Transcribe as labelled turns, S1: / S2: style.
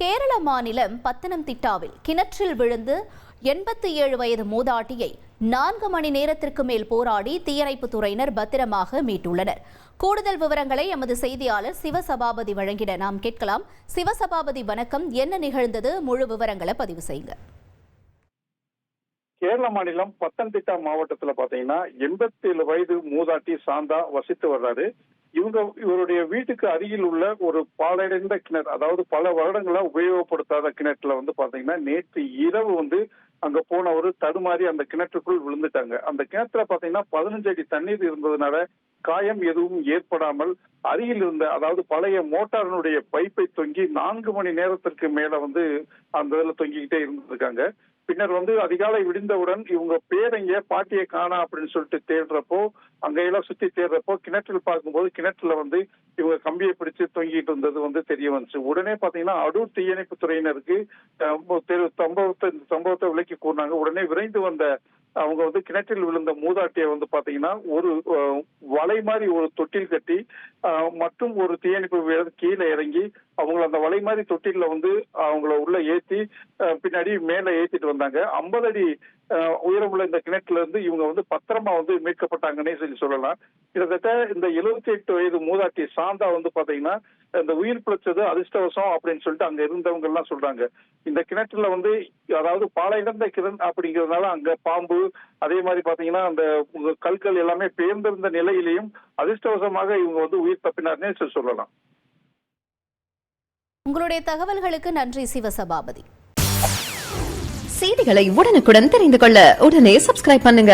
S1: கேரள மாநிலம் பத்தனம்திட்டாவில் கிணற்றில் விழுந்து 87 வயது மூதாட்டியை 4 மணி நேரத்திற்கு மேல் போராடி தீயணைப்புத் துறையினர் பத்திரமாக மீட்டுள்ளனர். கூடுதல் விவரங்களை எமது செய்தியாளர் சிவசபாபதி வழங்கிட நாம் கேட்கலாம். சிவசபாபதி, வணக்கம். என்ன நிகழ்ந்தது? முழு விவரங்களை பதிவு செய்யுங்க.
S2: கேரள மாநிலம் பத்தனம்திட்டா மாவட்டத்துல பாத்தீங்கன்னா 87 வயது மூதாட்டி சாந்தா வசித்து வர்றாரு. இவருடைய வீட்டுக்கு அருகில் உள்ள ஒரு பாழடைந்த கிணறு, அதாவது பல வருடங்களா உபயோகப்படுத்தாத கிணற்றுல பாத்தீங்கன்னா நேற்று இரவு அங்க போனவர் தடுமாறி அந்த கிணற்றுக்குள் விழுந்துட்டாங்க. அந்த கிணத்துல பாத்தீங்கன்னா 15 அடி தண்ணீர் இருந்ததுனால காயம் எதுவும் ஏற்படாமல் அருகில் இருந்த, அதாவது பழைய மோட்டாரினுடைய பைப்பை தொங்கி 4 மணி நேரத்திற்கு மேல அந்த இதுல தொங்கிக்கிட்டே இருந்திருக்காங்க. பின்னர் அதிகாலை விடிந்தவுடன் இவங்க பேரங்க பாட்டியை காணா அப்படின்னு சொல்லிட்டு தேடுறப்போ, அங்கையெல்லாம் சுத்தி தேடுறப்போ கிணற்றில் பார்க்கும்போது கிணற்றுல இவங்க கம்பியை பிடிச்சு தொங்கிட்டு இருந்தது தெரிய வந்துச்சு. உடனே பாத்தீங்கன்னா அடூர் தீயணைப்பு துறையினருக்கு சம்பவத்தை விலக்கி கூறினாங்க. உடனே விரைந்து வந்த அவங்க கிணற்றில் விழுந்த மூதாட்டியை பாத்தீங்கன்னா ஒரு வலை மாதிரி ஒரு தொட்டில் கட்டி மற்றும் ஒரு தீயணைப்பு வீரர் கீழே இறங்கி அவங்கள அந்த வலை மாதிரி தொட்டில அவங்கள உள்ள ஏத்தி பின்னாடி மேல ஏத்திட்டு வந்தாங்க. 50 அடி உயரமுள்ள இந்த கிணற்றுல இருந்து இவங்க பத்திரமா மீட்கப்பட்டாங்கன்னே சொல்லலாம். கிட்டத்தட்ட இந்த 78 வயது மூதாட்டி சாந்தா பாத்தீங்கன்னா இந்த உயிர் பிழைச்சது அதிர்ஷ்டவசம் அப்படின்னு சொல்லிட்டு அங்க இருந்தவங்க எல்லாம் சொல்றாங்க. இந்த கிணற்றுல அதாவது பாலையிழந்த கிணறு அப்படிங்கிறதுனால அங்க பாம்பு, அதே மாதிரி பாத்தீங்கன்னா அந்த கற்கள் எல்லாமே பெயர்ந்திருந்த நிலையிலையும் அதிர்ஷ்டவசமாக இவங்க உயிர் தப்பினார்னே சொல்லலாம்.
S1: உங்களுடைய தகவல்களுக்கு நன்றி சிவசபாபதி.
S3: செய்திகளை உடனுக்குடன் தெரிந்து கொள்ள உடனே சப்ஸ்கிரைப் பண்ணுங்க.